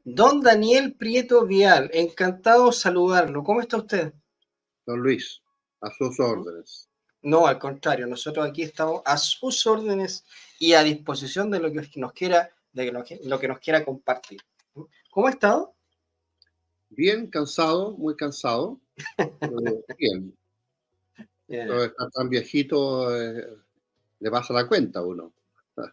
Don Daniel Prieto Vial, encantado de saludarlo. ¿Cómo está usted? Don Luis, a sus órdenes. No, al contrario, nosotros aquí estamos a sus órdenes y a disposición de lo que nos quiera, lo que nos quiera compartir. ¿Cómo ha estado? Bien cansado, muy cansado, pero bien. Esto de estar tan viejito le pasa la cuenta a uno.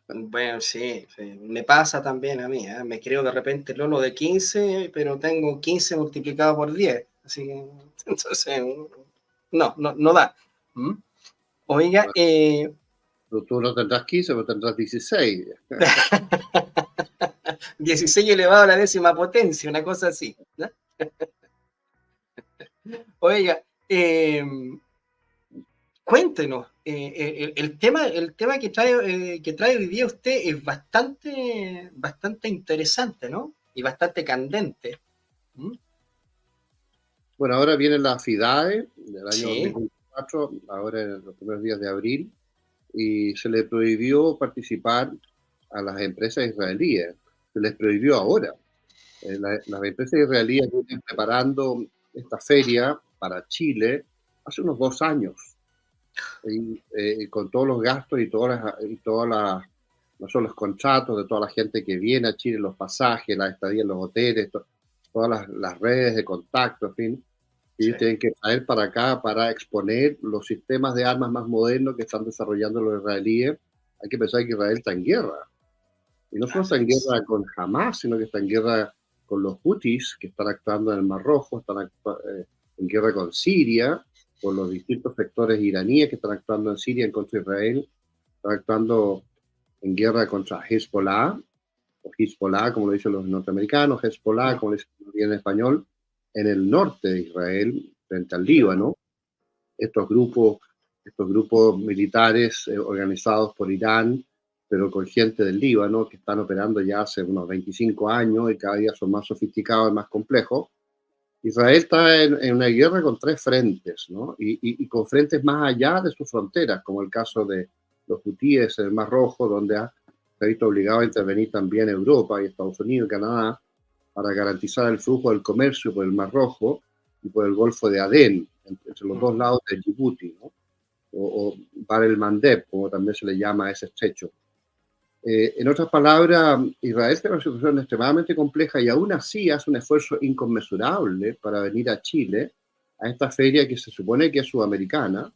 Bueno, sí, me pasa también a mí, ¿eh? Me creo de repente Lolo de 15, pero tengo 15 multiplicado por 10, así que entonces no da. ¿Mm? Oiga, Bueno, tú no tendrás 15, pero tendrás 16. 16 elevado a la décima potencia, una cosa así, ¿no? Oiga, cuéntenos, el tema que trae hoy día usted es bastante interesante, ¿no? Y bastante candente. ¿Mm? Bueno, ahora viene la FIDAE del año Sí, 2024, ahora en los primeros días de abril, y se le prohibió participar a las empresas israelíes. Se les prohibió ahora. Las empresas israelíes vienen preparando esta feria para Chile hace unos 2 años. Con todos los gastos y no solo los contratos de toda la gente que viene a Chile, los pasajes, la estadía en los hoteles, todas las redes de contacto, en fin, y sí. ellos tienen que traer para acá para exponer los sistemas de armas más modernos que están desarrollando los israelíes. Hay que pensar que Israel está en guerra, y no solo está Así en es. guerra con Hamas, sino que está en guerra con los Houthis, que están actuando en el Mar Rojo, en guerra con Siria, con los distintos sectores iraníes que están actuando en Siria en contra de Israel, están actuando en guerra contra Hezbollah, o Hezbollah, como lo dicen los norteamericanos, Hezbollah, Mm, como lo dicen en español, en el norte de Israel, frente al Líbano. Estos grupos, estos grupos militares organizados por Irán, pero con gente del Líbano, que están operando ya hace unos 25 años y cada día son más sofisticados y más complejos. Israel está en una guerra con tres frentes, ¿no? Y con frentes más allá de sus fronteras, como el caso de los hutíes en el Mar Rojo, donde se ha visto obligado a intervenir también Europa y Estados Unidos y Canadá para garantizar el flujo del comercio por el Mar Rojo y por el Golfo de Adén, entre los dos mm. lados de Djibouti, ¿no? O Bar el Mandeb, como también se le llama a ese estrecho. En otras palabras, Israel tiene una situación extremadamente compleja y aún así hace un esfuerzo inconmensurable para venir a Chile, a esta feria que se supone que es sudamericana,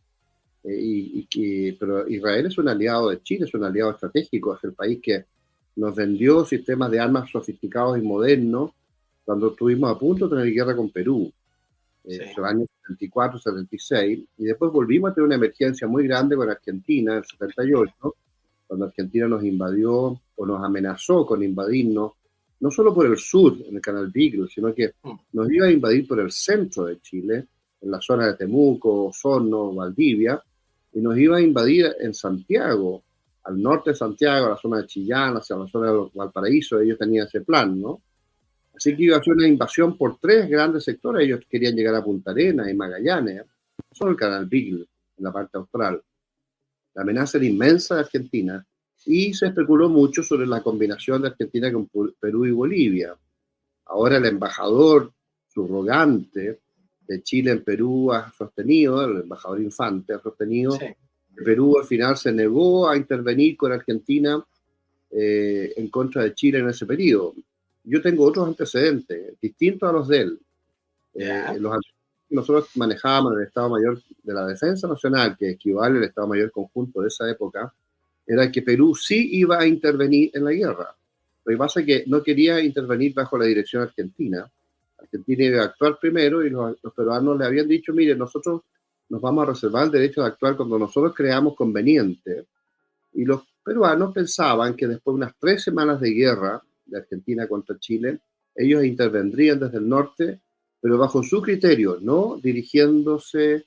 pero Israel es un aliado de Chile, es un aliado estratégico, es el país que nos vendió sistemas de armas sofisticados y modernos cuando estuvimos a punto de tener guerra con Perú, Sí. en los años 74, 76, y después volvimos a tener una emergencia muy grande con Argentina en el 78, cuando Argentina nos invadió o nos amenazó con invadirnos, no solo por el sur, en el canal Beagle, sino que Mm. nos iba a invadir por el centro de Chile, en la zona de Temuco, Osorno, Valdivia, y nos iba a invadir en Santiago, al norte de Santiago, a la zona de Chillán, hacia la zona de Valparaíso. Ellos tenían ese plan, ¿no? Así que iba a ser una invasión por tres grandes sectores. Ellos querían llegar a Punta Arenas y Magallanes, no solo el canal Beagle, en la parte austral. La amenaza era inmensa de Argentina y se especuló mucho sobre la combinación de Argentina con Perú y Bolivia. Ahora el embajador subrogante de Chile en Perú ha sostenido, el embajador Infante ha sostenido Sí. que Perú al final se negó a intervenir con Argentina en contra de Chile en ese periodo. Yo tengo otros antecedentes distintos a los de él. Ya. Nosotros manejábamos el Estado Mayor de la Defensa Nacional, que equivale al Estado Mayor conjunto de esa época, era que Perú sí iba a intervenir en la guerra. Lo que pasa es que no quería intervenir bajo la dirección argentina. Argentina iba a actuar primero y los peruanos le habían dicho, mire, nosotros nos vamos a reservar el derecho de actuar cuando nosotros creamos conveniente. Y los peruanos pensaban que después de unas 3 semanas de guerra de Argentina contra Chile, ellos intervendrían desde el norte, pero bajo su criterio, no dirigiéndose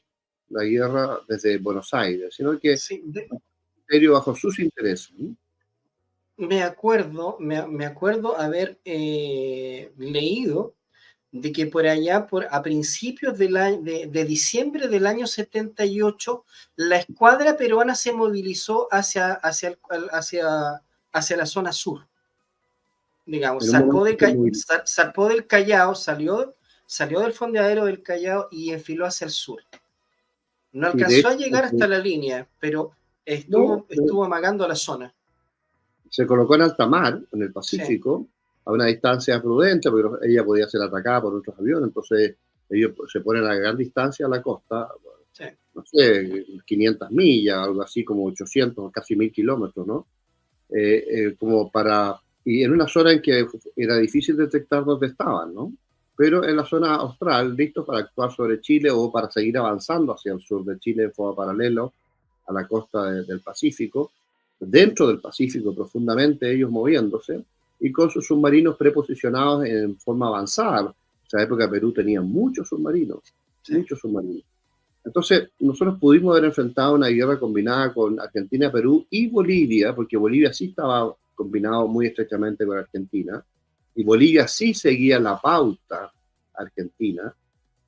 la guerra desde Buenos Aires, sino que Sí, criterio bajo sus intereses. me acuerdo haber leído de que por allá, a principios de diciembre del año 78, la escuadra peruana se movilizó hacia la zona sur. digamos, en un momento muy... zarpó del Callao, salió del fondeadero del Callao y enfiló hacia el sur. No Sí, de alcanzó a hecho, llegar hasta la línea, pero no, estuvo amagando la zona. se colocó en alta mar, en el Sí, Pacífico, a una distancia prudente, pero ella podía ser atacada por otros aviones, entonces ellos se ponen a gran distancia a la costa, sí, no sé, 500 millas, algo así como 800, casi 1000 kilómetros, ¿no? Como para, y en una zona en que era difícil detectar dónde estaban, ¿no? Pero en la zona austral, listos para actuar sobre Chile o para seguir avanzando hacia el sur de Chile de forma paralelo a la costa del Pacífico, dentro del Pacífico profundamente, ellos moviéndose y con sus submarinos preposicionados en forma avanzada. En esa época Perú tenía muchos submarinos, sí. muchos submarinos. Entonces, nosotros pudimos haber enfrentado una guerra combinada con Argentina, Perú y Bolivia, porque Bolivia sí estaba combinado muy estrechamente con Argentina, y Bolivia sí seguía la pauta argentina,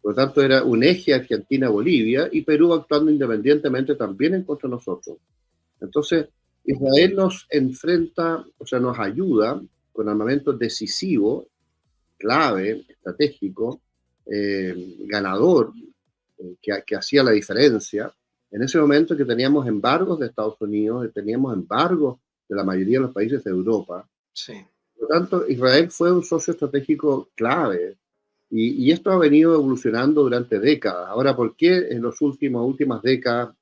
por lo tanto era un eje Argentina-Bolivia, y Perú actuando independientemente también en contra de nosotros. Entonces, Israel nos enfrenta, o sea, nos ayuda con armamento decisivo, clave, estratégico, ganador, que hacía la diferencia. En ese momento que teníamos embargos de Estados Unidos, teníamos embargos de la mayoría de los países de Europa. Sí. Por lo tanto, Israel fue un socio estratégico clave y esto ha venido evolucionando durante décadas. Ahora, ¿por qué en las últimas décadas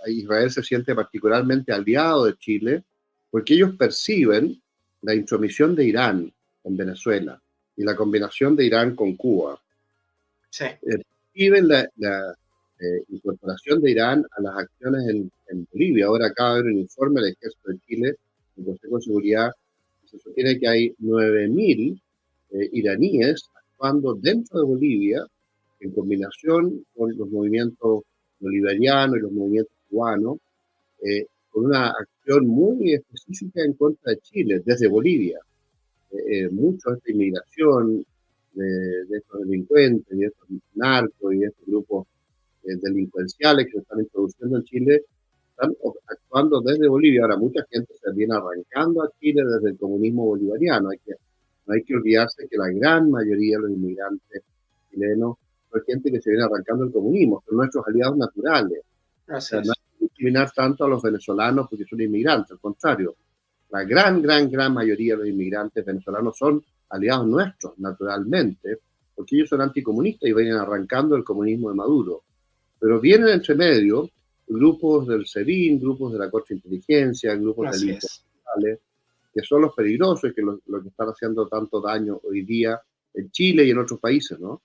Israel se siente particularmente aliado de Chile? Porque ellos perciben la intromisión de Irán en Venezuela y la combinación de Irán con Cuba. Sí. Perciben la incorporación de Irán a las acciones en Bolivia. Ahora acaba de haber un informe del Ejército de Chile, del Consejo de Seguridad, que se sostiene que hay 9.000 iraníes actuando dentro de Bolivia en combinación con los movimientos bolivarianos y los movimientos cubanos, con una acción muy específica en contra de Chile desde Bolivia. Mucho de esta inmigración de estos delincuentes, de estos narcos y de estos grupos delincuenciales que se están introduciendo en Chile, están actuando desde Bolivia. Ahora, mucha gente se viene arrancando a Chile desde el comunismo bolivariano. No hay que olvidarse que la gran mayoría de los inmigrantes chilenos son gente que se viene arrancando el comunismo, son nuestros aliados naturales. O Así sea, no es. hay que discriminar tanto a los venezolanos porque son inmigrantes, al contrario. La gran mayoría de los inmigrantes venezolanos son aliados nuestros, naturalmente, porque ellos son anticomunistas y vienen arrancando el comunismo de Maduro. Pero vienen entre medio grupos del SEBIN, grupos de la Contrainteligencia, grupos Así es. delincuenciales, que son los peligrosos y que lo que están haciendo tanto daño hoy día en Chile y en otros países, ¿no?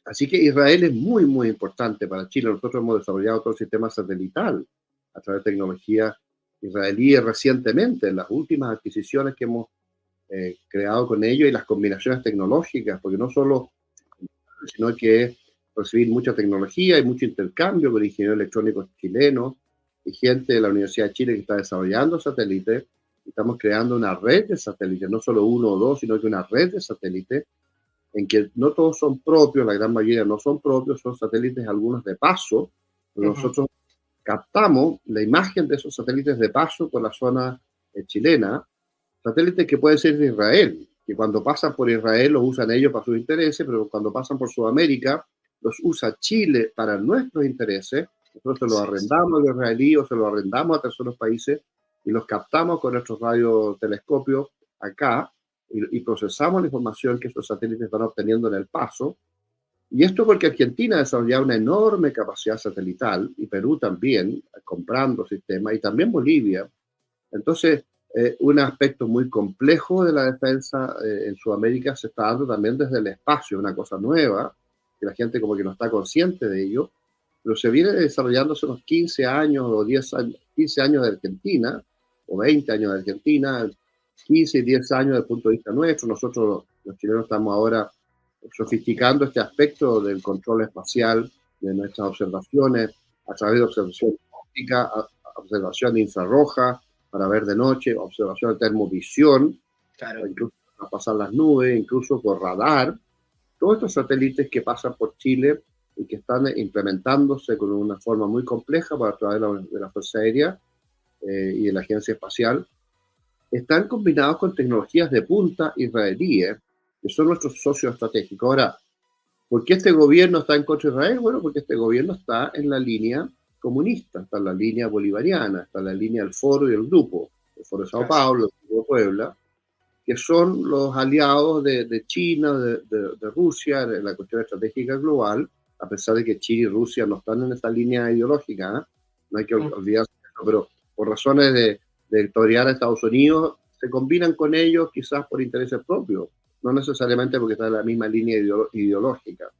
Así que Israel es muy importante para Chile. Nosotros hemos desarrollado todo el sistema satelital a través de tecnología israelí recientemente, en las últimas adquisiciones que hemos creado con ellos y las combinaciones tecnológicas, porque no solo, sino que es recibir mucha tecnología y mucho intercambio con ingenieros electrónicos chilenos y gente de la Universidad de Chile que está desarrollando satélites. Estamos creando una red de satélites, no solo uno o dos, sino que una red de satélites en que no todos son propios, la gran mayoría no son propios, son satélites algunos de paso, pero nosotros captamos la imagen de esos satélites de paso por la zona chilena, satélites que pueden ser de Israel, que cuando pasan por Israel los usan ellos para sus intereses, pero cuando pasan por Sudamérica los usa Chile para nuestros intereses. Nosotros se los arrendamos a los israelíes o se los arrendamos a terceros países y los captamos con nuestros radiotelescopios acá y procesamos la información que esos satélites van obteniendo en el paso. Y esto porque Argentina ha desarrollado una enorme capacidad satelital y Perú también, comprando sistemas, y también Bolivia. Entonces, un aspecto muy complejo de la defensa en Sudamérica se está dando también desde el espacio, una cosa nueva, que la gente como que no está consciente de ello, pero se viene desarrollando hace unos 15 años o 10 años, 15 años de Argentina, o 20 años de Argentina, 15 y 10 años desde el punto de vista nuestro. Nosotros, los chilenos, estamos ahora sofisticando este aspecto del control espacial de nuestras observaciones a través de observación óptica, observación de infrarroja, para ver de noche, observación de termovisión, Claro. incluso para pasar las nubes, incluso por radar. Todos estos satélites que pasan por Chile y que están implementándose con una forma muy compleja para través de la Fuerza Aérea y de la Agencia Espacial, están combinados con tecnologías de punta israelíes, que son nuestros socios estratégicos. Ahora, ¿por qué este gobierno está en contra de Israel? Bueno, porque este gobierno está en la línea comunista, está en la línea bolivariana, está en la línea del Foro y el Grupo, el Foro de Sao Paulo, el Grupo de Puebla, que son los aliados de China, de Rusia, en la cuestión estratégica global, a pesar de que China y Rusia no están en esta línea ideológica, ¿eh? No hay que olvidarse de eso, pero por razones de torear a Estados Unidos, se combinan con ellos quizás por intereses propios, no necesariamente porque están en la misma línea ideológica.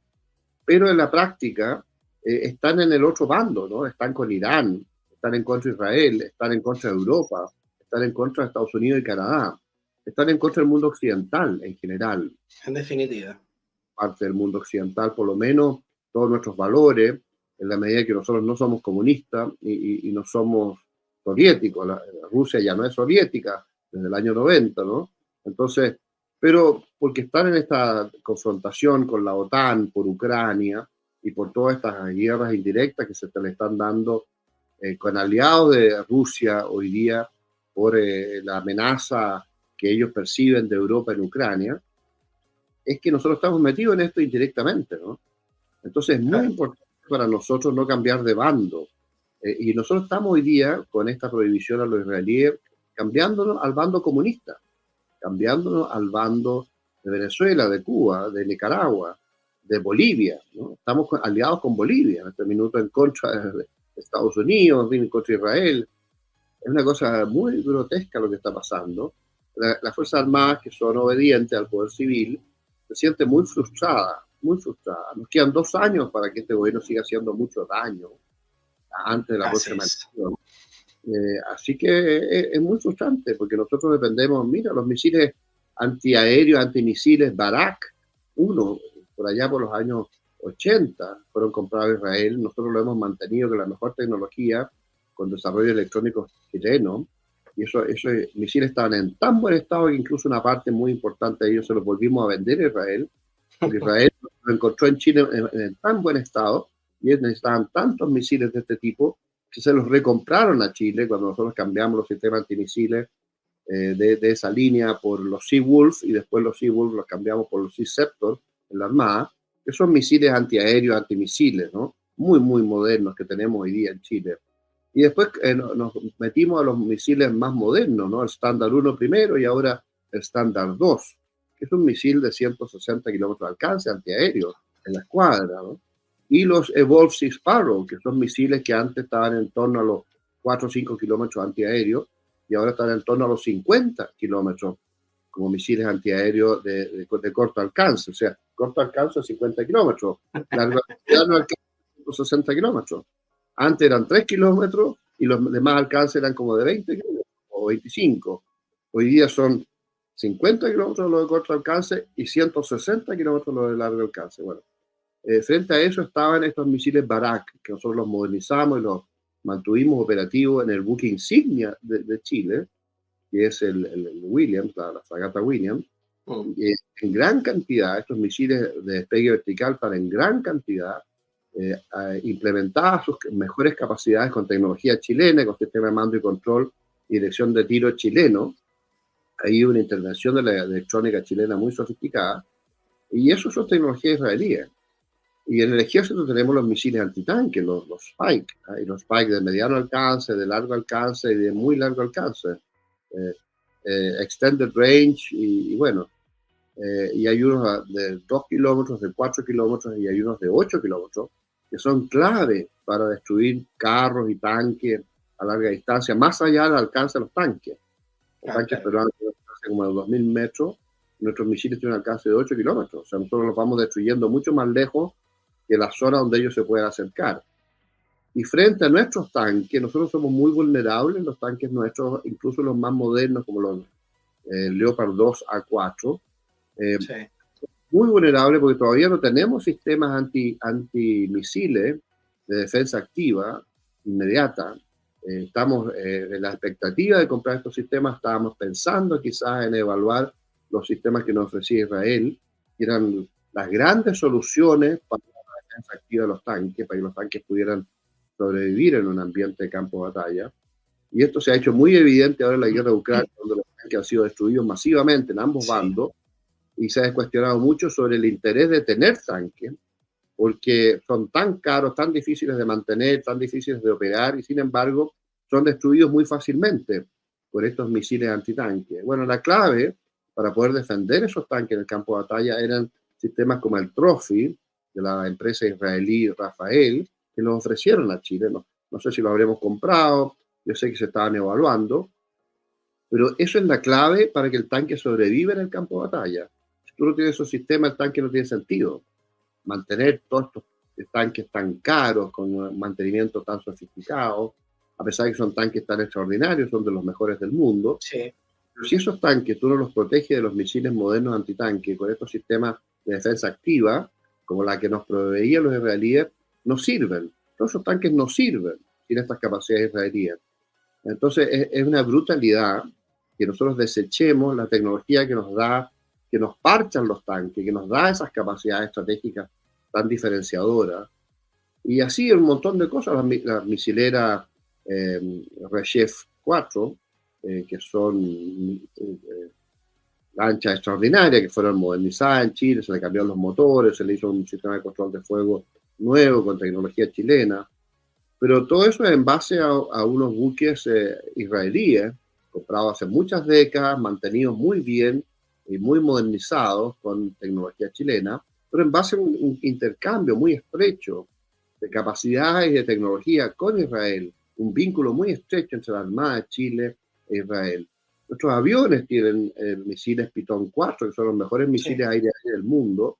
Pero en la práctica están en el otro bando, ¿no? Están con Irán, están en contra de Israel, están en contra de Europa, están en contra de Estados Unidos y Canadá, están en contra del mundo occidental en general. En definitiva. Parte del mundo occidental, por lo menos, todos nuestros valores, en la medida que nosotros no somos comunistas y no somos soviéticos. Rusia ya no es soviética desde el año 90, ¿no? Entonces, pero porque están en esta confrontación con la OTAN por Ucrania y por todas estas guerras indirectas que se le están dando con aliados de Rusia hoy día por la amenaza que ellos perciben de Europa en Ucrania, es que nosotros estamos metidos en esto indirectamente, ¿no? Entonces es muy importante para nosotros no cambiar de bando. Y nosotros estamos hoy día con esta prohibición a los israelíes cambiándonos al bando comunista, cambiándonos al bando de Venezuela, de Cuba, de Nicaragua, de Bolivia, ¿no? Estamos aliados con Bolivia en este minuto en contra de Estados Unidos, en contra de Israel. Es una cosa muy grotesca lo que está pasando. Las Fuerzas Armadas, que son obedientes al poder civil, se sienten muy frustradas, muy frustradas. Nos quedan 2 años para que este gobierno siga haciendo mucho daño antes de la próxima elección. Así que es muy frustrante porque nosotros dependemos, mira, los misiles antiaéreos, antimisiles Barak 1, por allá por los años 80, fueron comprados a Israel. Nosotros lo hemos mantenido con la mejor tecnología, con desarrollo electrónico chileno, y esos misiles estaban en tan buen estado que incluso una parte muy importante de ellos se los volvimos a vender a Israel, porque Israel lo encontró en Chile en tan buen estado, y ellos necesitaban tantos misiles de este tipo, que se los recompraron a Chile cuando nosotros cambiamos los sistemas antimisiles de esa línea por los Sea-Wolf, y después los Sea-Wolf los cambiamos por los Sea-Ceptor en la Armada, que son misiles antiaéreos, antimisiles, ¿no? Muy, muy modernos que tenemos hoy día en Chile. Y después nos metimos a los misiles más modernos, ¿no? El Standard 1 primero y ahora el Standard 2, que es un misil de 160 kilómetros de alcance antiaéreo en la escuadra, ¿no? Y los Evolve Sea Sparrow, que son misiles que antes estaban en torno a los 4 o 5 kilómetros antiaéreos y ahora están en torno a los 50 kilómetros como misiles antiaéreos de corto alcance. O sea, corto alcance 50 kilómetros, largo alcance 160 kilómetros. Antes eran 3 kilómetros y los demás alcances eran como de 20 kilómetros o 25. Hoy día son 50 kilómetros los de corto alcance y 160 kilómetros los de largo alcance. Bueno, frente a eso estaban estos misiles Barak, que nosotros los modernizamos y los mantuvimos operativos en el buque insignia de Chile, que es el Williams, la fragata Williams. Y en gran cantidad, estos misiles de despegue vertical para en gran cantidad, implementadas sus mejores capacidades con tecnología chilena, con sistema de mando y control y dirección de tiro chileno. Hay una intervención de la electrónica chilena muy sofisticada, y eso son tecnologías israelíes. Y en el ejército tenemos los misiles antitanque, los Spike, y los Spike de mediano alcance, de largo alcance y de muy largo alcance, extended range, y bueno, y hay unos de 2 kilómetros, de 4 kilómetros, y hay unos de 8 kilómetros, que son clave para destruir carros y tanques a larga distancia, más allá del alcance de los tanques. Los tanques peruanos tienen un alcance como de 2.000 metros, nuestros misiles tienen un alcance de 8 kilómetros, o sea, nosotros los vamos destruyendo mucho más lejos que la zona donde ellos se pueden acercar. Y frente a nuestros tanques, nosotros somos muy vulnerables, los tanques nuestros, incluso los más modernos como los Leopard 2 A4, muy vulnerables porque todavía no tenemos sistemas antimisiles de defensa activa inmediata. Estamos en la expectativa de comprar estos sistemas, estábamos pensando quizás en evaluar los sistemas que nos ofrecía Israel, que eran las grandes soluciones para la defensa activa de los tanques, para que los tanques pudieran sobrevivir en un ambiente de campo de batalla. Y esto se ha hecho muy evidente ahora en la guerra de Ucrania, donde los que han sido destruidos masivamente en ambos bandos, y se ha cuestionado mucho sobre el interés de tener tanques, porque son tan caros, tan difíciles de mantener, tan difíciles de operar, y sin embargo son destruidos muy fácilmente por estos misiles antitanques. Bueno, la clave para poder defender esos tanques en el campo de batalla eran sistemas como el Trophy, de la empresa israelí Rafael, que los ofrecieron a Chile. No sé si lo habremos comprado, yo sé que se estaban evaluando, pero eso es la clave para que el tanque sobreviva en el campo de batalla. Si tú no tienes esos sistemas, el tanque no tiene sentido. Mantener todos estos tanques tan caros, con un mantenimiento tan sofisticado, a pesar de que son tanques tan extraordinarios, son de los mejores del mundo. Sí. Pero si esos tanques tú no los proteges de los misiles modernos antitanque, con estos sistemas de defensa activa, como la que nos proveían los israelíes, no sirven. Todos esos tanques no sirven sin estas capacidades israelíes. Entonces es una brutalidad que nosotros desechemos la tecnología que nos da, que nos parchan los tanques, que nos da esas capacidades estratégicas tan diferenciadoras. Y así un montón de cosas, las misileras Reshef 4, que son lanchas extraordinarias, que fueron modernizadas en Chile, se le cambiaron los motores, se le hizo un sistema de control de fuego nuevo con tecnología chilena. Pero todo eso es en base a unos buques israelíes, comprados hace muchas décadas, mantenidos muy bien y muy modernizados con tecnología chilena, pero en base a un intercambio muy estrecho de capacidades y de tecnología con Israel, un vínculo muy estrecho entre la Armada de Chile e Israel. Nuestros aviones tienen misiles Pitón 4, que son los mejores misiles aéreos del mundo,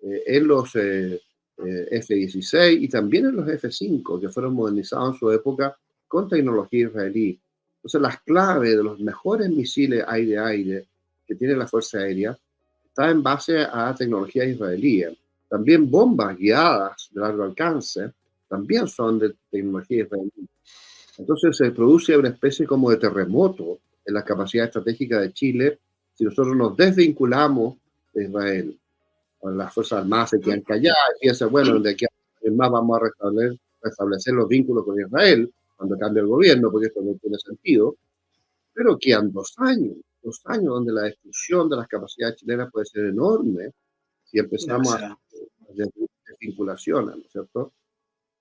en los F-16 y también en los F-5, que fueron modernizados en su época con tecnología israelí. Entonces, las claves de los mejores misiles aire-aire que tiene la Fuerza Aérea está en base a tecnología israelí. También bombas guiadas de largo alcance también son de tecnología israelí. Entonces, se produce una especie como de terremoto en la capacidad estratégica de Chile si nosotros nos desvinculamos de Israel. Las Fuerzas Armadas se quedan calladas y piensan, bueno, de aquí a más vamos a restablecer los vínculos con Israel cuando cambie el gobierno, porque esto no tiene sentido. Pero quedan 2 años donde la destrucción de las capacidades chilenas puede ser enorme si empezamos a desvinculación, ¿no es cierto?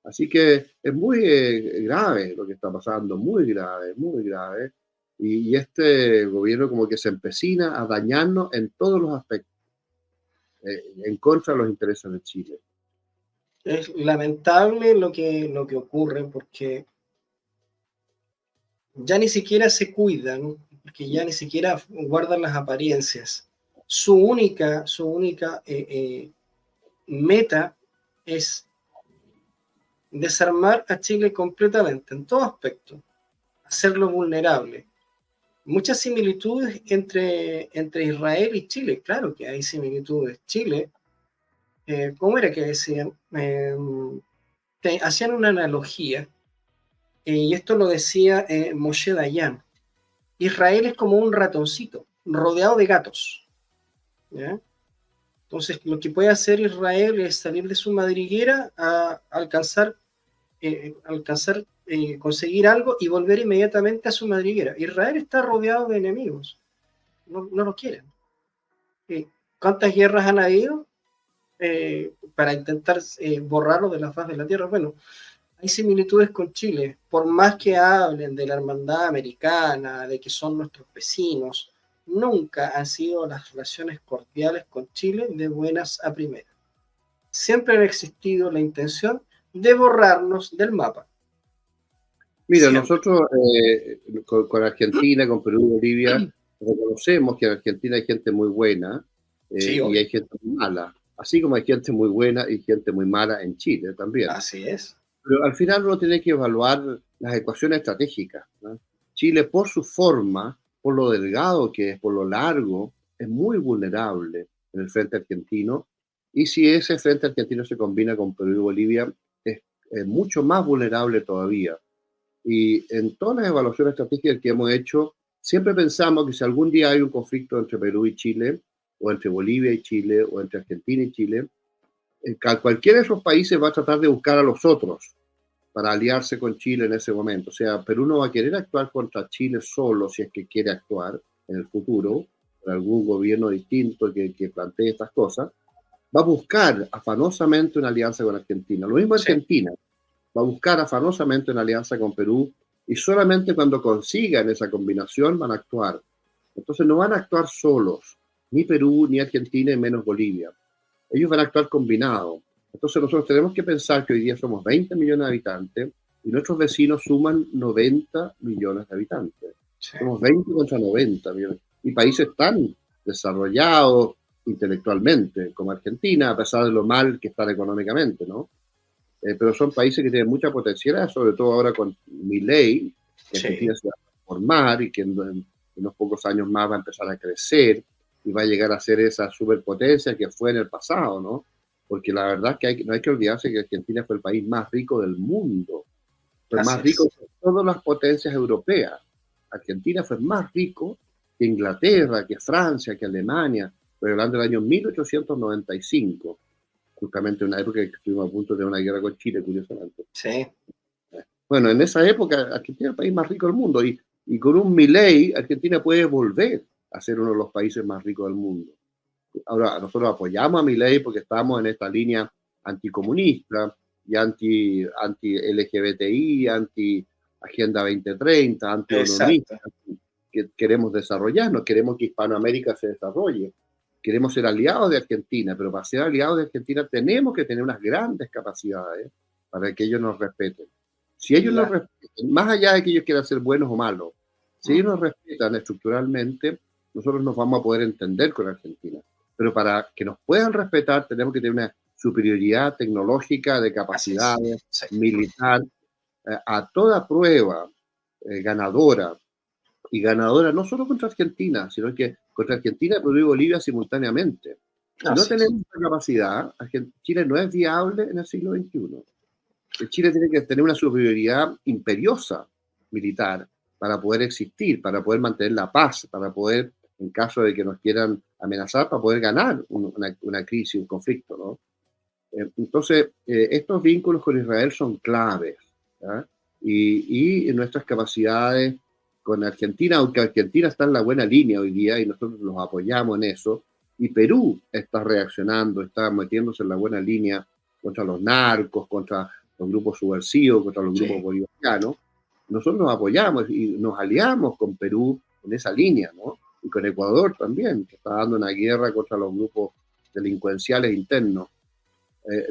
Así que es muy grave lo que está pasando, muy grave, muy grave. Y este gobierno como que se empecina a dañarnos en todos los aspectos. En contra de los intereses de Chile. Es lamentable lo que ocurre porque ya ni siquiera se cuidan, porque ya ni siquiera guardan las apariencias. Su única meta es desarmar a Chile completamente, en todo aspecto, hacerlo vulnerable. Muchas similitudes entre Israel y Chile, claro que hay similitudes. Chile, ¿cómo era que decían? Hacían una analogía, y esto lo decía Moshe Dayan. Israel es como un ratoncito rodeado de gatos, ¿ya? Entonces, lo que puede hacer Israel es salir de su madriguera a alcanzar, conseguir algo y volver inmediatamente a su madriguera. Israel está rodeado de enemigos, no lo quieren. ¿Cuántas guerras han habido para intentar borrarlo de la faz de la tierra? Bueno, hay similitudes con Chile, por más que hablen de la hermandad americana, de que son nuestros vecinos, nunca han sido las relaciones cordiales con Chile de buenas a primeras. Siempre ha existido la intención de borrarnos del mapa. Mira, siempre. Nosotros con Argentina, con Perú y Bolivia, reconocemos que en Argentina hay gente muy buena y hay gente muy mala, así como hay gente muy buena y gente muy mala en Chile también. Así es. Pero al final uno tiene que evaluar las ecuaciones estratégicas, ¿no? Chile, por su forma, por lo delgado que es, por lo largo, es muy vulnerable en el frente argentino. Y si ese frente argentino se combina con Perú y Bolivia, es mucho más vulnerable todavía. Y en todas las evaluaciones estratégicas que hemos hecho, siempre pensamos que si algún día hay un conflicto entre Perú y Chile, o entre Bolivia y Chile, o entre Argentina y Chile, cualquiera de esos países va a tratar de buscar a los otros para aliarse con Chile en ese momento. O sea, Perú no va a querer actuar contra Chile solo si es que quiere actuar, en el futuro, por algún gobierno distinto que plantee estas cosas, va a buscar afanosamente una alianza con Argentina. Lo mismo Argentina, va a buscar afanosamente una alianza con Perú y solamente cuando consigan esa combinación van a actuar. Entonces no van a actuar solos, ni Perú, ni Argentina, y menos Bolivia. Ellos van a actuar combinados. Entonces nosotros tenemos que pensar que hoy día somos 20 millones de habitantes y nuestros vecinos suman 90 millones de habitantes. Sí. Somos 20 contra 90 millones. Y países tan desarrollados intelectualmente como Argentina, a pesar de lo mal que están económicamente, ¿no? Pero son países que tienen mucha potencialidad, sobre todo ahora con Milei, que Argentina se va a transformar y que en unos pocos años más va a empezar a crecer y va a llegar a ser esa superpotencia que fue en el pasado, ¿no? Porque la verdad es que no hay que olvidarse que Argentina fue el país más rico del mundo, fue más rico que todas las potencias europeas. Argentina fue más rico que Inglaterra, que Francia, que Alemania, pero hablando del año 1895, justamente una época que estuvimos a punto de una guerra con Chile, curiosamente. Sí. Bueno, en esa época Argentina era el país más rico del mundo y con un Milei Argentina puede volver a ser uno de los países más ricos del mundo. Ahora, nosotros apoyamos a Milei porque estamos en esta línea anticomunista y anti-LGBTI, anti-Agenda 2030, anti-autonomista, que queremos desarrollarnos, queremos que Hispanoamérica se desarrolle, queremos ser aliados de Argentina, pero para ser aliados de Argentina tenemos que tener unas grandes capacidades para que ellos nos respeten. Si ellos nos respetan, más allá de que ellos quieran ser buenos o malos, si ellos nos respetan estructuralmente, nosotros nos vamos a poder entender con Argentina. Pero para que nos puedan respetar, tenemos que tener una superioridad tecnológica, de capacidades, militar, a toda prueba, ganadora. Y ganadora no solo contra Argentina, sino que contra Argentina, Perú y Bolivia simultáneamente. Si no tenemos esa capacidad, Chile no es viable en el siglo XXI. Chile tiene que tener una superioridad imperiosa militar para poder existir, para poder mantener la paz, para poder, en caso de que nos quieran amenazar, para poder ganar una crisis, un conflicto, ¿no? Entonces, estos vínculos con Israel son claves, ¿ya? Y nuestras capacidades con Argentina, aunque Argentina está en la buena línea hoy día y nosotros los apoyamos en eso, y Perú está reaccionando, está metiéndose en la buena línea contra los narcos, contra los grupos subversivos, contra los grupos bolivarianos, nosotros nos apoyamos y nos aliamos con Perú en esa línea, ¿no? Y con Ecuador también, que está dando una guerra contra los grupos delincuenciales internos.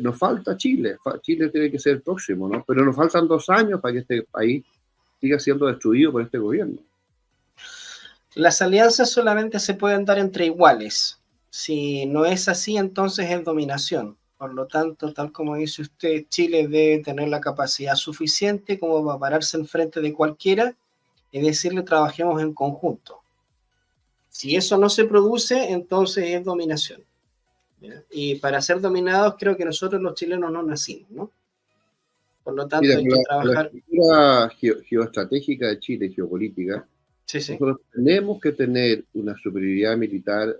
Nos falta Chile, Chile tiene que ser el próximo, ¿no? Pero nos faltan 2 años para que este país siga siendo destruido por este gobierno. Las alianzas solamente se pueden dar entre iguales. Si no es así, entonces es dominación. Por lo tanto, tal como dice usted, Chile debe tener la capacidad suficiente como para pararse enfrente de cualquiera y decirle trabajemos en conjunto. Si eso no se produce, entonces es dominación. ¿Ya? Y para ser dominados, creo que nosotros los chilenos no nacimos, ¿no? Por lo tanto, hay que trabajar. La estructura geoestratégica de Chile, geopolítica, nosotros tenemos que tener una superioridad militar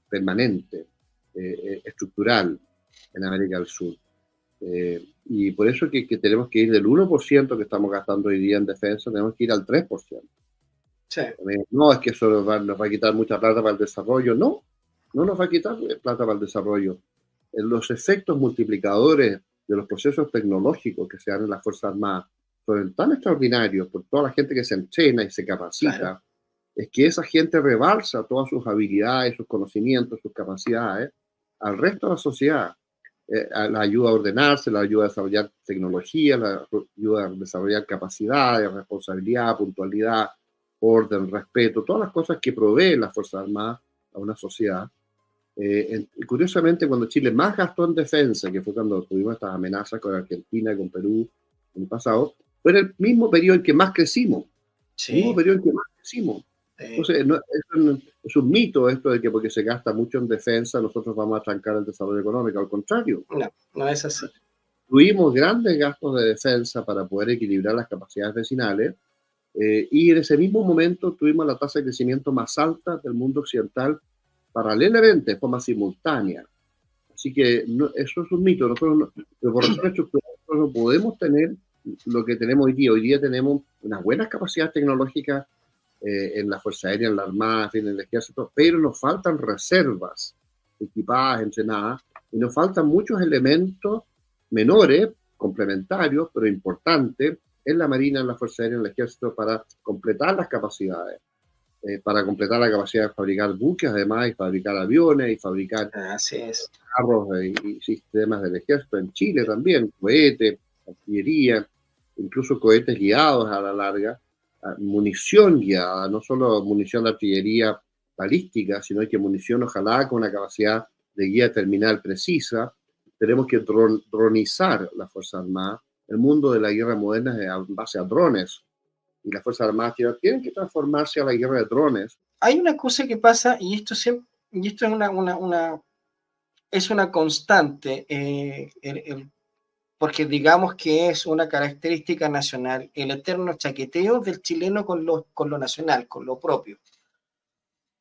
permanente, estructural en América del Sur. Y por eso que tenemos que ir del 1% que estamos gastando hoy día en defensa, tenemos que ir al 3%. Sí. No es que eso nos va a quitar mucha plata para el desarrollo, no nos va a quitar plata para el desarrollo. Los efectos multiplicadores de los procesos tecnológicos que se dan en las Fuerzas Armadas son tan extraordinarios por toda la gente que se entrena y se capacita, es que esa gente rebalsa todas sus habilidades, sus conocimientos, sus capacidades al resto de la sociedad. La ayuda a ordenarse, la ayuda a desarrollar tecnología, la ayuda a desarrollar capacidades, responsabilidad, puntualidad, orden, respeto, todas las cosas que proveen las Fuerzas Armadas a una sociedad. Curiosamente, cuando Chile más gastó en defensa, que fue cuando tuvimos estas amenazas con Argentina y con Perú en el pasado, fue en el mismo periodo en que más crecimos. El mismo periodo en que más crecimos. Entonces, es un mito esto de que porque se gasta mucho en defensa nosotros vamos a trancar el desarrollo económico. Al contrario. No es así. Tuvimos grandes gastos de defensa para poder equilibrar las capacidades vecinales y en ese mismo momento tuvimos la tasa de crecimiento más alta del mundo occidental paralelamente, de forma simultánea. Así que eso es un mito. Nosotros por razones estructurales no podemos tener lo que tenemos hoy día. Hoy día tenemos unas buenas capacidades tecnológicas en la Fuerza Aérea, en la Armada, en fin, en el Ejército, pero nos faltan reservas equipadas, entrenadas, y nos faltan muchos elementos menores, complementarios, pero importantes, en la Marina, en la Fuerza Aérea, en el Ejército, para completar las capacidades, para completar la capacidad de fabricar buques, además, y fabricar aviones, y fabricar carros y sistemas del Ejército. En Chile también, cohetes, artillería, incluso cohetes guiados a la larga, munición guiada, no solo munición de artillería balística, sino que munición ojalá con una capacidad de guía terminal precisa. Tenemos que dronizar la Fuerza Armada. El mundo de la guerra moderna es en base a drones, y las Fuerzas Armadas tienen que transformarse a la guerra de drones. Hay una cosa que pasa, y esto es una constante, porque digamos que es una característica nacional, el eterno chaqueteo del chileno con lo nacional, con lo propio.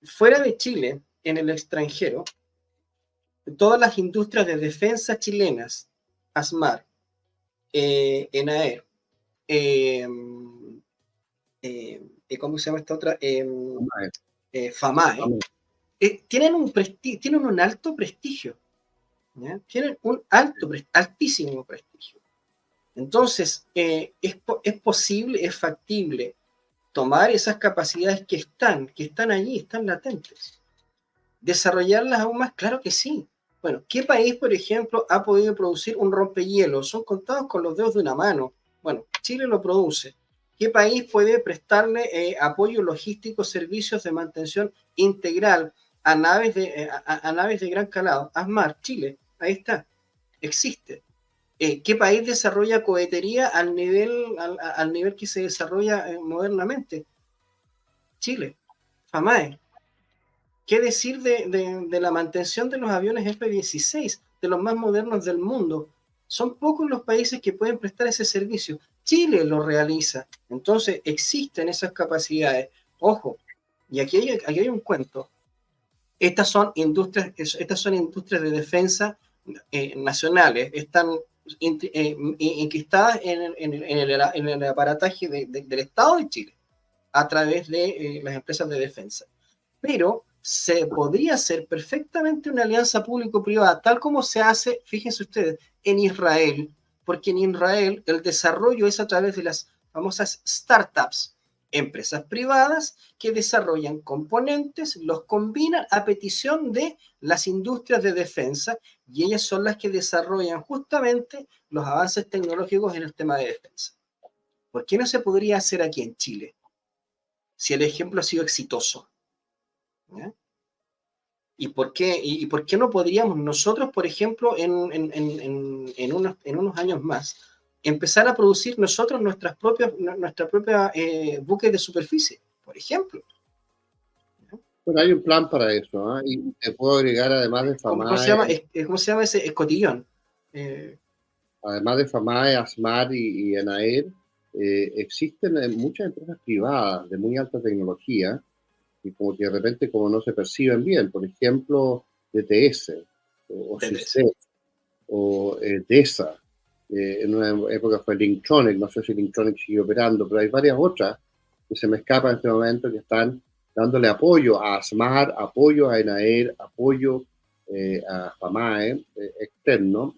Fuera de Chile, en el extranjero, todas las industrias de defensa chilenas, ASMAR, ENAER, ¿cómo se llama esta otra? FAMAE, tienen un alto prestigio, ¿ya? Tienen un altísimo prestigio. Entonces, es posible, es factible tomar esas capacidades que están allí, están latentes. ¿Desarrollarlas aún más? Claro que sí. Bueno, ¿qué país, por ejemplo, ha podido producir un rompehielos? Son contados con los dedos de una mano. Bueno, Chile lo produce. ¿Qué país puede prestarle apoyo logístico, servicios de mantención integral a naves de gran calado? ASMAR, Chile, ahí está, existe. ¿Qué país desarrolla cohetería al nivel que se desarrolla modernamente? Chile, FAMAE. ¿Qué decir de la mantención de los aviones F-16, de los más modernos del mundo? Son pocos los países que pueden prestar ese servicio. Chile lo realiza. Entonces, existen esas capacidades. Ojo, y aquí hay un cuento. Estas son industrias de defensa nacionales. Están enquistadas en el aparataje del Estado de Chile a través de las empresas de defensa. Pero se podría hacer perfectamente una alianza público-privada, tal como se hace, fíjense ustedes, en Israel, porque en Israel el desarrollo es a través de las famosas startups, empresas privadas que desarrollan componentes, los combinan a petición de las industrias de defensa, y ellas son las que desarrollan justamente los avances tecnológicos en el tema de defensa. ¿Por qué no se podría hacer aquí en Chile? Si el ejemplo ha sido exitoso. ¿Ya? ¿Y por qué no podríamos nosotros, por ejemplo, en unos años más, empezar a producir nosotros nuestra propia buques de superficie, por ejemplo? Bueno, hay un plan para eso, ¿eh? Y te puedo agregar, además de FAMAE... ¿Cómo se llama ese escotillón? Además de FAMAE, ASMAR y ENAER, existen muchas empresas privadas de muy alta tecnología, y como que de repente como no se perciben bien, por ejemplo, DTS, o SISTEF, o DESA, en una época fue Linktronic, no sé si Linktronic sigue operando, pero hay varias otras que se me escapan en este momento que están dándole apoyo a ASMAR, apoyo a ENAER, apoyo a FAMAE externo.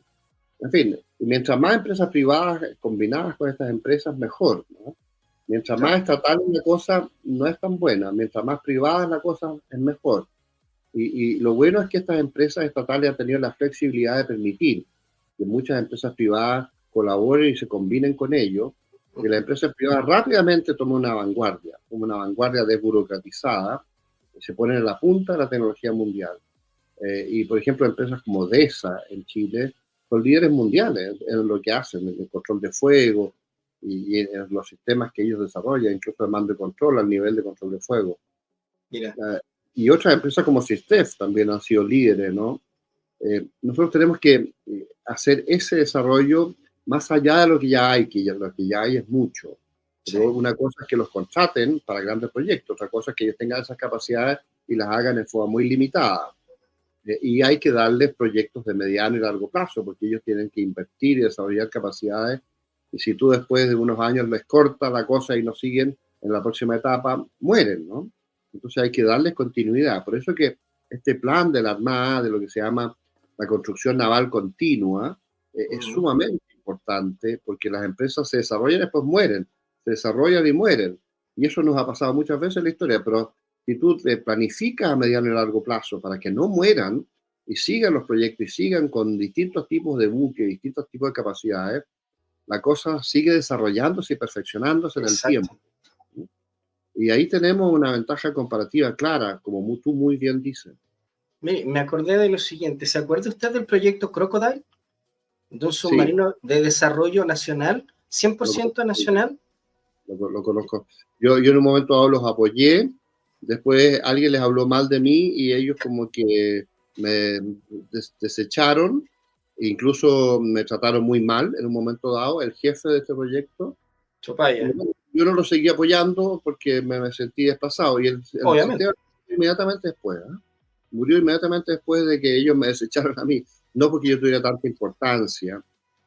En fin, y mientras más empresas privadas combinadas con estas empresas, mejor, ¿no? Mientras más estatal la cosa no es tan buena, mientras más privada la cosa es mejor. Y lo bueno es que estas empresas estatales han tenido la flexibilidad de permitir que muchas empresas privadas colaboren y se combinen con ellos, que la empresa privada rápidamente tome una vanguardia desburocratizada, que se pone en la punta de la tecnología mundial. Y, por ejemplo, empresas como DESA en Chile son líderes mundiales en lo que hacen, en el control de fuego, y en los sistemas que ellos desarrollan, incluso el mando de control al nivel de control de fuego. Mira. Y otras empresas como SISTEF también han sido líderes, ¿no? Nosotros tenemos que hacer ese desarrollo más allá de lo que ya hay, lo que ya hay es mucho. Pero sí, una cosa es que los contraten para grandes proyectos, otra cosa es que ellos tengan esas capacidades y las hagan en forma muy limitada. Y hay que darles proyectos de mediano y largo plazo, porque ellos tienen que invertir y desarrollar capacidades. Y si tú después de unos años les cortas la cosa y no siguen, en la próxima etapa mueren, ¿no? Entonces hay que darles continuidad. Por eso que este plan de la Armada, de lo que se llama la construcción naval continua, es sumamente importante porque las empresas se desarrollan y después mueren, se desarrollan y mueren. Y eso nos ha pasado muchas veces en la historia, pero si tú te planificas a mediano y largo plazo para que no mueran y sigan los proyectos y sigan con distintos tipos de buques, distintos tipos de capacidades, la cosa sigue desarrollándose y perfeccionándose en el Exacto. tiempo. Y ahí tenemos una ventaja comparativa clara, como tú muy bien dices. Mire, me acordé de lo siguiente. ¿Se acuerda usted del proyecto Crocodile? De un Sí, submarino de desarrollo nacional, lo 100% conozco. nacional. Lo conozco. Yo en un momento dado los apoyé, después alguien les habló mal de mí y ellos como que me desecharon, e incluso me trataron muy mal en un momento dado, el jefe de este proyecto. Chopaya, Yo no lo seguí apoyando porque me sentí desplazado y el sistema obviamente. inmediatamente después, ¿eh? Murió inmediatamente después de que ellos me desecharon a mí, no porque yo tuviera tanta importancia,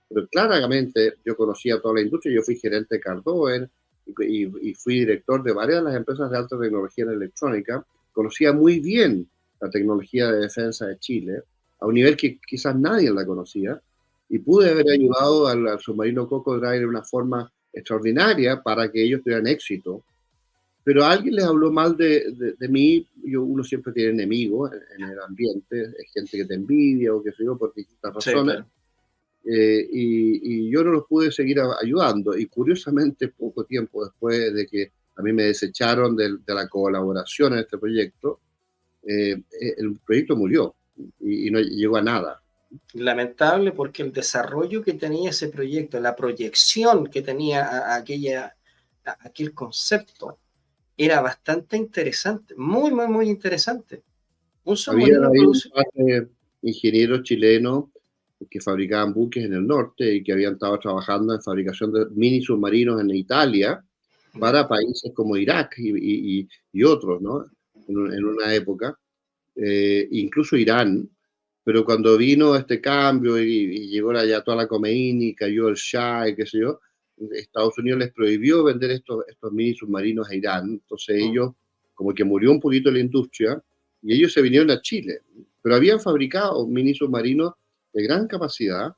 pero claramente yo conocía toda la industria, yo fui gerente de Cardover y fui director de varias de las empresas de alta tecnología en electrónica, conocía muy bien la tecnología de defensa de Chile, a un nivel que quizás nadie la conocía, y pude haber ayudado al submarino Crocodile de una forma extraordinaria para que ellos tuvieran éxito. Pero alguien les habló mal de mí, uno siempre tiene enemigos en el ambiente, es gente que te envidia o que sé yo, por distintas Sí, razones, claro. y yo no los pude seguir ayudando. Y curiosamente, poco tiempo después de que a mí me desecharon de la colaboración en este proyecto, el proyecto murió y no llegó a nada. Lamentable porque el desarrollo que tenía ese proyecto, la proyección que tenía aquel concepto, era bastante interesante, muy, muy, muy interesante. Un Había submarino ahí un produce... par de ingenieros chilenos que fabricaban buques en el norte y que habían estado trabajando en fabricación de mini submarinos en Italia ¿Ya? para países como Irak y otros, ¿no? En una época, incluso Irán, pero cuando vino este cambio y llegó ya toda la Khomeini, y cayó el Shah y qué sé yo, Estados Unidos les prohibió vender estos mini submarinos a Irán, entonces ellos, como que murió un poquito la industria, y ellos se vinieron a Chile, pero habían fabricado mini submarinos de gran capacidad,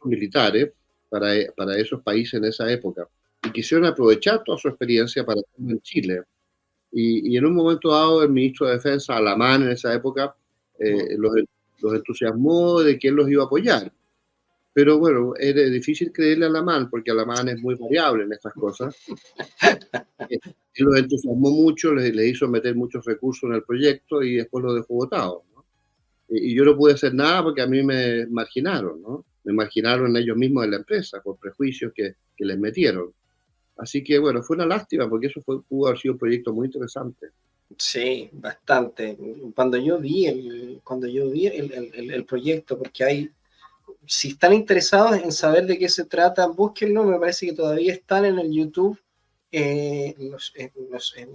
militares, para esos países en esa época, y quisieron aprovechar toda su experiencia para hacerlo en Chile. Y en un momento dado, el ministro de Defensa, Alamán, en esa época, los entusiasmó de que él los iba a apoyar. Pero bueno, era difícil creerle a Alamán, porque Alamán es muy variable en estas cosas. Él los entusiasmó mucho, les hizo meter muchos recursos en el proyecto y después lo dejó votado, ¿no? Y yo no pude hacer nada porque a mí me marginaron, ¿no? Me marginaron ellos mismos en la empresa por prejuicios que les metieron. Así que bueno, fue una lástima porque pudo haber sido un proyecto muy interesante. Sí, bastante. Cuando yo vi el proyecto, porque hay, si están interesados en saber de qué se trata, búsquenlo, me parece que todavía están en el YouTube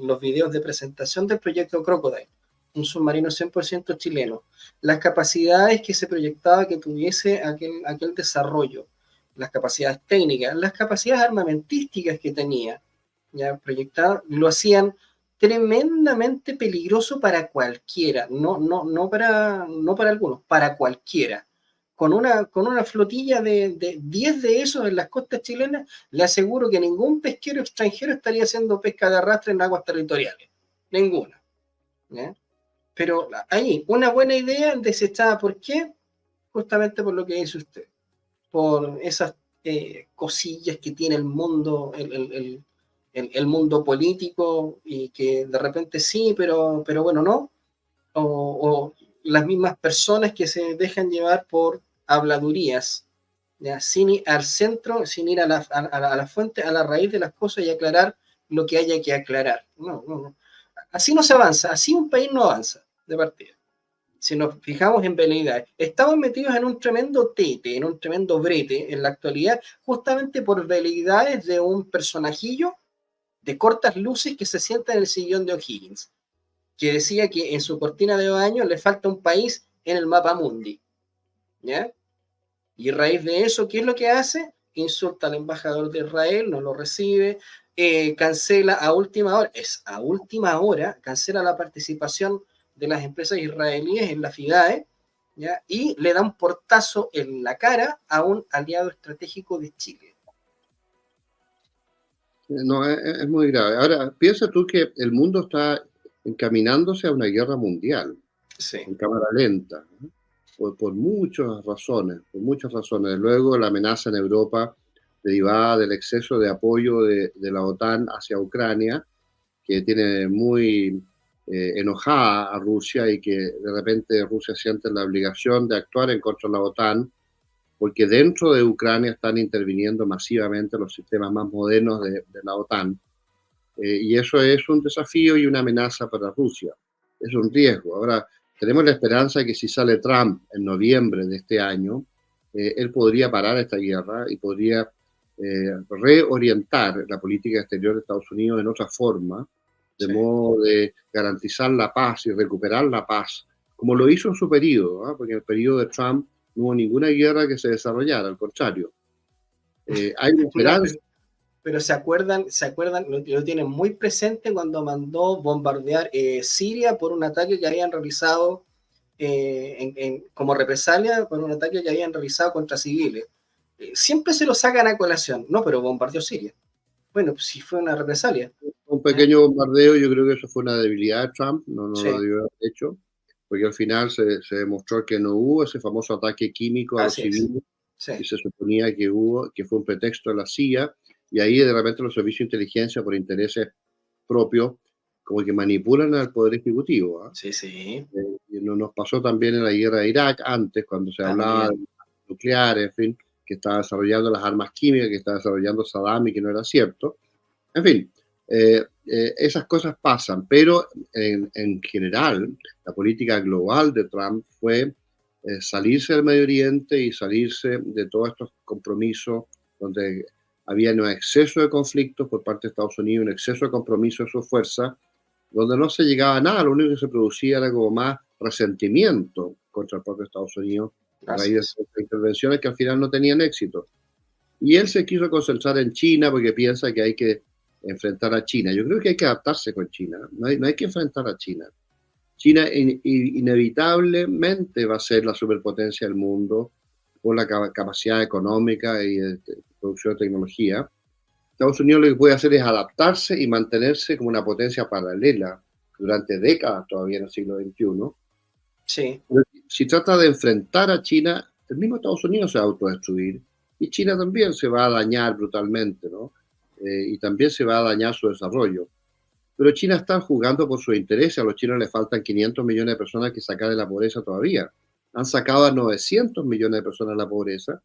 los videos de presentación del proyecto Crocodile, un submarino 100% chileno. Las capacidades que se proyectaba que tuviese aquel desarrollo, las capacidades técnicas, las capacidades armamentísticas que tenía, ya proyectadas, lo hacían tremendamente peligroso para cualquiera, no para algunos, para cualquiera. Con una flotilla de 10 de esos en las costas chilenas, le aseguro que ningún pesquero extranjero estaría haciendo pesca de arrastre en aguas territoriales. Ninguna. ¿Ya? Pero ahí, una buena idea desechada. ¿Por qué? Justamente por lo que dice usted. Por esas cosillas que tiene el mundo, el mundo político, y que de repente sí, pero bueno, no. O las mismas personas que se dejan llevar por habladurías, ¿ya? Sin ir al centro, sin ir a la fuente, a la raíz de las cosas y aclarar lo que haya que aclarar. No, no, no. Así no se avanza, así un país no avanza de partida. Si nos fijamos en veleidades, estamos metidos en un tremendo tete, en un tremendo brete en la actualidad, justamente por veleidades de un personajillo de cortas luces que se sienta en el sillón de O'Higgins, que decía que en su cortina de baño le falta un país en el mapa mundi, ¿ya? Y a raíz de eso, ¿qué es lo que hace? insulta al embajador de Israel, no lo recibe, cancela a última hora, cancela la participación de las empresas israelíes en la FIDAE, ¿ya? Y le da un portazo en la cara a un aliado estratégico de Chile. No, es muy grave. Ahora, piensa tú que el mundo está encaminándose a una guerra mundial, Sí. en cámara lenta, ¿no? Por muchas razones, por muchas razones. Luego, la amenaza en Europa derivada del exceso de apoyo de la OTAN hacia Ucrania, que tiene muy enojada a Rusia y que de repente Rusia siente la obligación de actuar en contra de la OTAN, porque dentro de Ucrania están interviniendo masivamente los sistemas más modernos de la OTAN. Y eso es un desafío y una amenaza para Rusia. Es un riesgo. Ahora, tenemos la esperanza de que si sale Trump en noviembre de este año, él podría parar esta guerra y podría reorientar la política exterior de Estados Unidos en otra forma, de modo de garantizar la paz y recuperar la paz, como lo hizo en su periodo, ¿eh? Porque en el periodo de Trump no hubo ninguna guerra que se desarrollara, al contrario. Hay una esperanza. No, pero se acuerdan, lo tienen muy presente cuando mandó bombardear Siria por un ataque que habían realizado como represalia por un ataque que habían realizado contra civiles. Siempre se lo sacan a colación, no, pero bombardeó Siria. Bueno, pues sí fue una represalia. Un pequeño bombardeo, yo creo que eso fue una debilidad de Trump, no Sí. lo debió haber hecho, porque al final se demostró que no hubo ese famoso ataque químico a los civiles, sí, que se suponía que hubo, que fue un pretexto de la CIA, y ahí de repente los servicios de inteligencia, por intereses propios, como que manipulan al Poder Ejecutivo. ¿Eh? Sí. Y nos pasó también en la guerra de Irak, antes, cuando se hablaba de nucleares, en fin, que estaba desarrollando las armas químicas, que estaba desarrollando Saddam y que no era cierto. En fin, esas cosas pasan, pero en general la política global de Trump fue salirse del Medio Oriente y salirse de todos estos compromisos donde había un exceso de conflictos por parte de Estados Unidos, un exceso de compromiso de su fuerza, donde no se llegaba a nada, lo único que se producía era como más resentimiento contra el propio Estados Unidos a raíz de intervenciones que al final no tenían éxito. Y él se quiso concentrar en China porque piensa que hay que enfrentar a China. Yo creo que hay que adaptarse con China, no hay que enfrentar a China. China inevitablemente va a ser la superpotencia del mundo por la capacidad económica y de producción de tecnología. Estados Unidos lo que puede hacer es adaptarse y mantenerse como una potencia paralela durante décadas todavía en el siglo XXI. Sí. Pero si trata de enfrentar a China, el mismo Estados Unidos se va a autodestruir y China también se va a dañar brutalmente, ¿no? Y también se va a dañar su desarrollo. Pero China está jugando por sus intereses. A los chinos les faltan 500 millones de personas que sacar de la pobreza todavía. Han sacado a 900 millones de personas de la pobreza,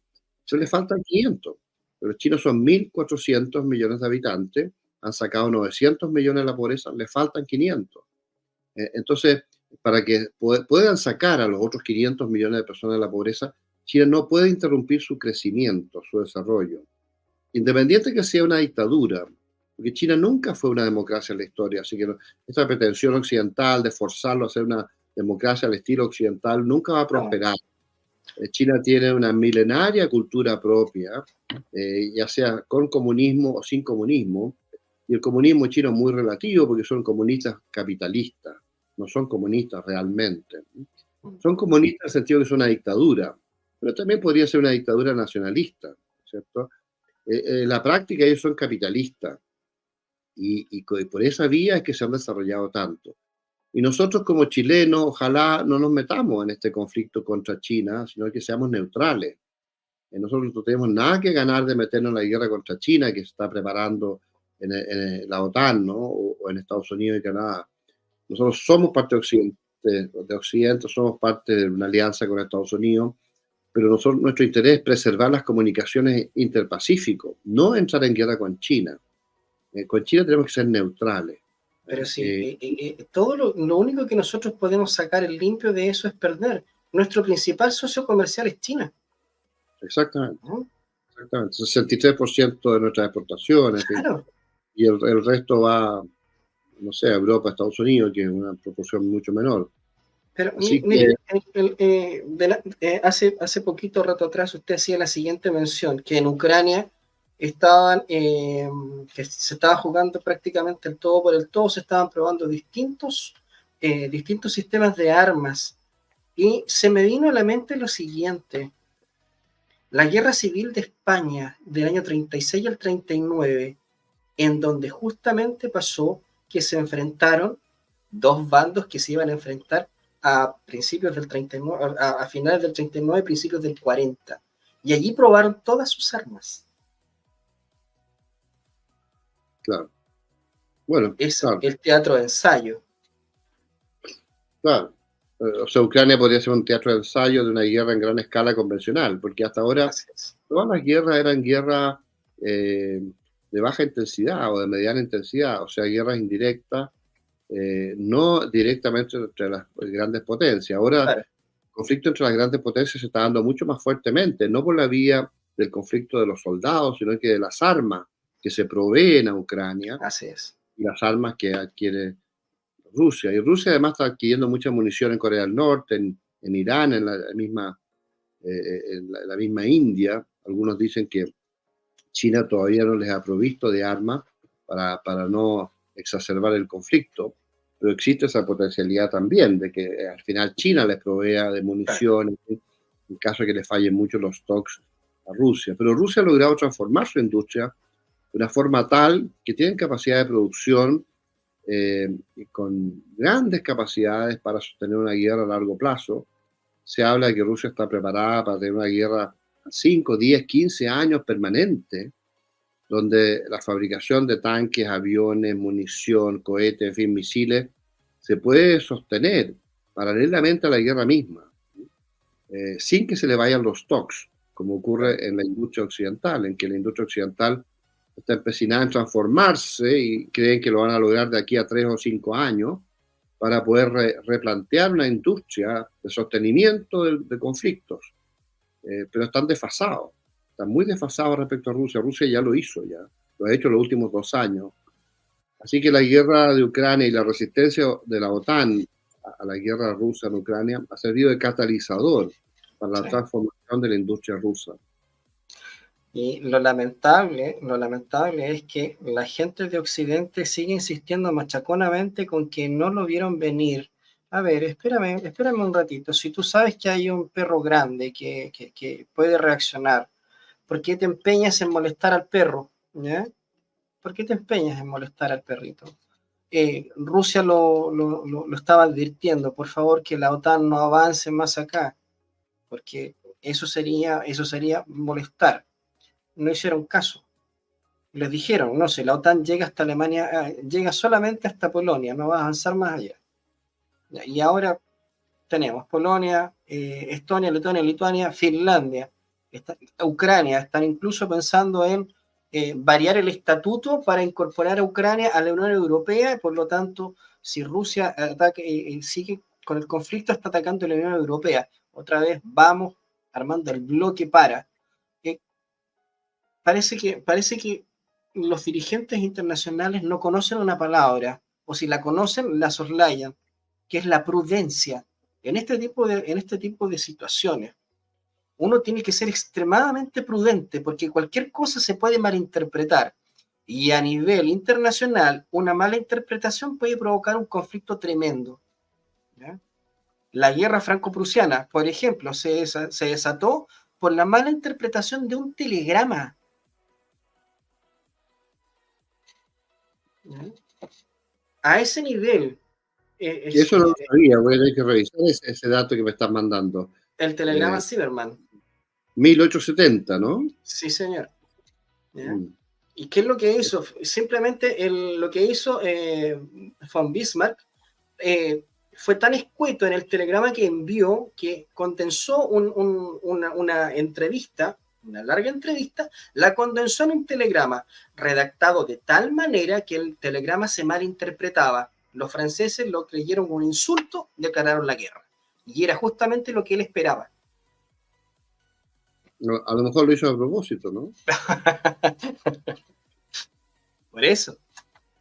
pero les faltan 500. Pero los chinos son 1.400 millones de habitantes, han sacado 900 millones de la pobreza, les faltan 500. Entonces, para que puedan sacar a los otros 500 millones de personas de la pobreza, China no puede interrumpir su crecimiento, su desarrollo. Independiente que sea una dictadura, porque China nunca fue una democracia en la historia, así que esta pretensión occidental de forzarlo a ser una democracia al estilo occidental nunca va a prosperar. China tiene una milenaria cultura propia, ya sea con comunismo o sin comunismo, y el comunismo chino es muy relativo porque son comunistas capitalistas, no son comunistas realmente. Son comunistas en el sentido que son una dictadura, pero también podría ser una dictadura nacionalista, ¿cierto? La práctica ellos son capitalistas y por esa vía es que se han desarrollado tanto. Y nosotros como chilenos, ojalá no nos metamos en este conflicto contra China, sino que seamos neutrales. Nosotros no tenemos nada que ganar de meternos en la guerra contra China que se está preparando en la OTAN, ¿no? O en Estados Unidos y Canadá. Nosotros somos parte de Occidente, somos parte de una alianza con Estados Unidos, pero nuestro interés es preservar las comunicaciones interpacíficos, no entrar en guerra con China. Con China tenemos que ser neutrales. Pero sí, todo lo único que nosotros podemos sacar en limpio de eso es perder. Nuestro principal socio comercial es China. Exactamente. Exactamente. 63% de nuestras exportaciones. Claro. Y el resto va, no sé, a Europa, Estados Unidos, que es una proporción mucho menor. Pero Así mire, que, hace poquito rato atrás usted hacía la siguiente mención, que en Ucrania estaban, que se estaba jugando prácticamente el todo por el todo, se estaban probando distintos sistemas de armas. Y se me vino a la mente lo siguiente, la guerra civil de España del año 36 al 39, en donde justamente pasó que se enfrentaron dos bandos que se iban a enfrentar a principios del 39, a finales del 39, principios del 40. Y allí probaron todas sus armas. claro, bueno, Es claro, el teatro de ensayo. claro. O sea, Ucrania podría ser un teatro de ensayo de una guerra en gran escala convencional, porque hasta ahora Así es. todas las guerras eran guerras eh, de baja intensidad o de mediana intensidad, o sea, guerras indirectas, no directamente entre las grandes potencias. Ahora, Claro, el conflicto entre las grandes potencias se está dando mucho más fuertemente, no por la vía del conflicto de los soldados, sino que de las armas que se proveen a Ucrania así es. y las armas que adquiere Rusia. Y Rusia además está adquiriendo mucha munición en Corea del Norte, en Irán, en la misma India. Algunos dicen que China todavía no les ha provisto de armas para no exacerbar el conflicto, pero existe esa potencialidad también de que al final China les provea de Claro. munición en caso de que le fallen mucho los stocks a Rusia. Pero Rusia ha logrado transformar su industria de una forma tal que tienen capacidad de producción y con grandes capacidades para sostener una guerra a largo plazo. Se habla de que Rusia está preparada para tener una guerra a 5, 10, 15 años permanente, donde la fabricación de tanques, aviones, munición, cohetes, en fin, misiles, se puede sostener paralelamente a la guerra misma, sin que se le vayan los stocks, como ocurre en la industria occidental, en que la industria occidental está empecinada en transformarse y creen que lo van a lograr de aquí a 3 o 5 años para poder replantear una industria de sostenimiento de conflictos, pero están muy desfasados respecto a Rusia. Rusia ya lo hizo, ya lo ha hecho en los últimos 2 años. Así que la guerra de Ucrania y la resistencia de la OTAN a la guerra rusa en Ucrania ha servido de catalizador para la Sí. transformación de la industria rusa. Y lo lamentable es que la gente de Occidente sigue insistiendo machaconamente con que no lo vieron venir. A ver, espérame un ratito. Si tú sabes que hay un perro grande que puede reaccionar, ¿por qué te empeñas en molestar al perro? ¿Ya? ¿Por qué te empeñas en molestar al perrito? Rusia lo estaba advirtiendo, por favor, que la OTAN no avance más acá, porque eso sería molestar. No hicieron caso. Les dijeron, no sé, la OTAN llega hasta Alemania, llega solamente hasta Polonia, no va a avanzar más allá. Y ahora tenemos Polonia, Estonia, Letonia, Lituania, Finlandia, Ucrania, están incluso pensando en variar el estatuto para incorporar a Ucrania a la Unión Europea, por lo tanto, si Rusia sigue con el conflicto, está atacando a la Unión Europea. Otra vez vamos armando el bloque para. Eh, parece que los dirigentes internacionales no conocen una palabra, o si la conocen, la soslayan, que es la prudencia. En este tipo de situaciones, uno tiene que ser extremadamente prudente porque cualquier cosa se puede malinterpretar. Y a nivel internacional, una mala interpretación puede provocar un conflicto tremendo. ¿Ya? La guerra franco-prusiana, por ejemplo, se desató por la mala interpretación de un telegrama. ¿Ya? A ese nivel, Eso no lo sabía, voy a tener que revisar ese dato que me estás mandando. el telegrama Cyberman. 1870, ¿no? Sí, señor. ¿Ya? Mm. ¿Y qué es lo que hizo? Simplemente lo que hizo von Bismarck fue tan escueto en el telegrama que envió que condensó una entrevista, una larga entrevista, la condensó en un telegrama redactado de tal manera que el telegrama se malinterpretaba. Los franceses lo creyeron un insulto, declararon la guerra. Y era justamente lo que él esperaba. No, a lo mejor lo hizo a propósito, ¿no? Por eso.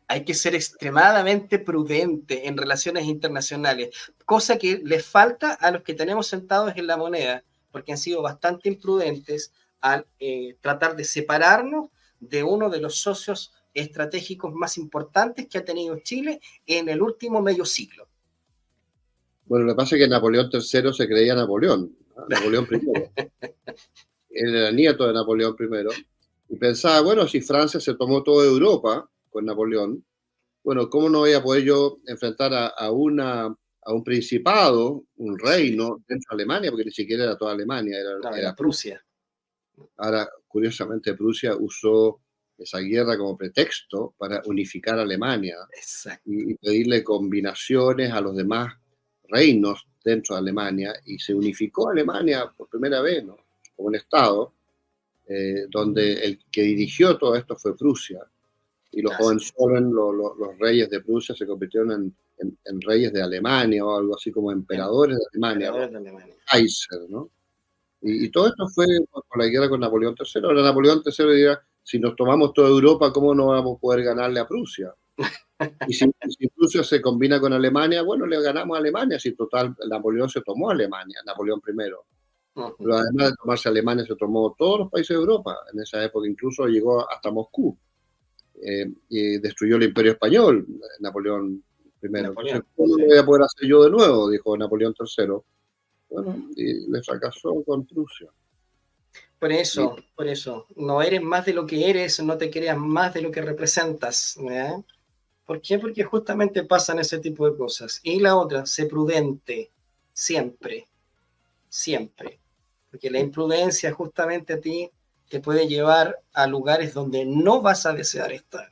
hay que ser extremadamente prudente en relaciones internacionales, cosa que les falta a los que tenemos sentados en la moneda, porque han sido bastante imprudentes al tratar de separarnos de uno de los socios estratégicos más importantes que ha tenido Chile en el último medio siglo. Bueno, lo que pasa es que Napoleón III se creía Napoleón, ¿no? Napoleón I. Él era nieto de Napoleón I. Y pensaba, bueno, si Francia se tomó toda Europa con Napoleón, bueno, ¿cómo no voy a poder yo enfrentar a un principado, un reino dentro de Alemania? Porque ni siquiera era toda Alemania, era Prusia. Ahora, curiosamente, Prusia usó esa guerra como pretexto para unificar a Alemania. Exacto. Y pedirle combinaciones a los demás reinos dentro de Alemania, y se unificó Alemania por primera vez, ¿no? Como un Estado, donde el que dirigió todo esto fue Prusia, y los Hohenzollern, los reyes de Prusia, se convirtieron en reyes de Alemania, o algo así como emperadores de Alemania, Kaiser, ¿no? Y todo esto fue con la guerra con Napoleón III. Ahora Napoleón III dirá, si nos tomamos toda Europa, ¿cómo no vamos a poder ganarle a Prusia? Y si Prusia se combina con Alemania, bueno, le ganamos a Alemania, si total Napoleón se tomó a Alemania, Napoleón I. Pero además de tomarse Alemania, se tomó todos los países de Europa. En esa época incluso llegó hasta Moscú. Y destruyó el Imperio Español, Napoleón I. Entonces, ¿cómo lo voy a poder hacer yo de nuevo? Dijo Napoleón III. Bueno, y le fracasó con Prusia. Por eso, no eres más de lo que eres, no te creas más de lo que representas, ¿eh? ¿Por qué? Porque justamente pasan ese tipo de cosas. Y la otra, sé prudente, siempre, siempre. Porque la imprudencia justamente a ti te puede llevar a lugares donde no vas a desear estar.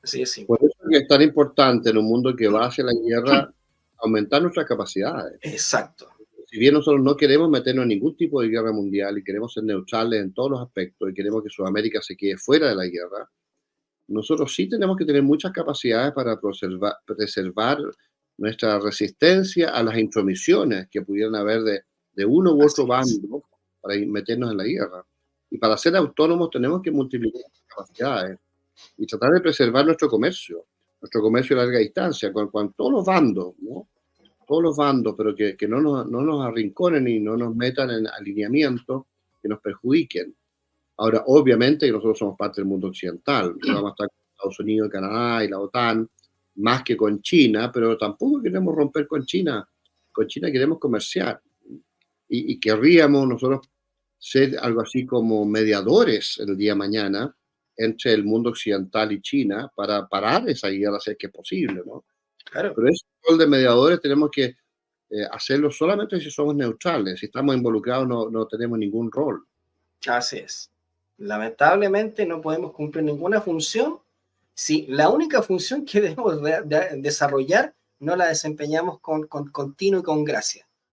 Así es simple. Por eso es que es tan importante en un mundo que va hacia la guerra aumentar nuestras capacidades. Exacto. Si bien nosotros no queremos meternos en ningún tipo de guerra mundial y queremos ser neutrales en todos los aspectos y queremos que Sudamérica se quede fuera de la guerra, nosotros sí tenemos que tener muchas capacidades para preservar nuestra resistencia a las intromisiones que pudieran haber de uno u otro bando para meternos en la guerra. Y para ser autónomos tenemos que multiplicar las capacidades y tratar de preservar nuestro comercio a larga distancia, con todos los bandos, ¿no? Todos los bandos, pero que no nos arrinconen y no nos metan en alineamientos que nos perjudiquen. Ahora, obviamente, nosotros somos parte del mundo occidental, vamos a estar con Estados Unidos, Canadá y la OTAN, más que con China, pero tampoco queremos romper con China queremos comerciar, y querríamos nosotros ser algo así como mediadores el día de mañana entre el mundo occidental y China para parar esa guerra, si es que es posible, ¿no? Claro. Pero ese rol de mediadores tenemos que hacerlo solamente si somos neutrales. Si estamos involucrados no tenemos ningún rol. Así es. Lamentablemente no podemos cumplir ninguna función si la única función que debemos desarrollar no la desempeñamos con tino y con gracia.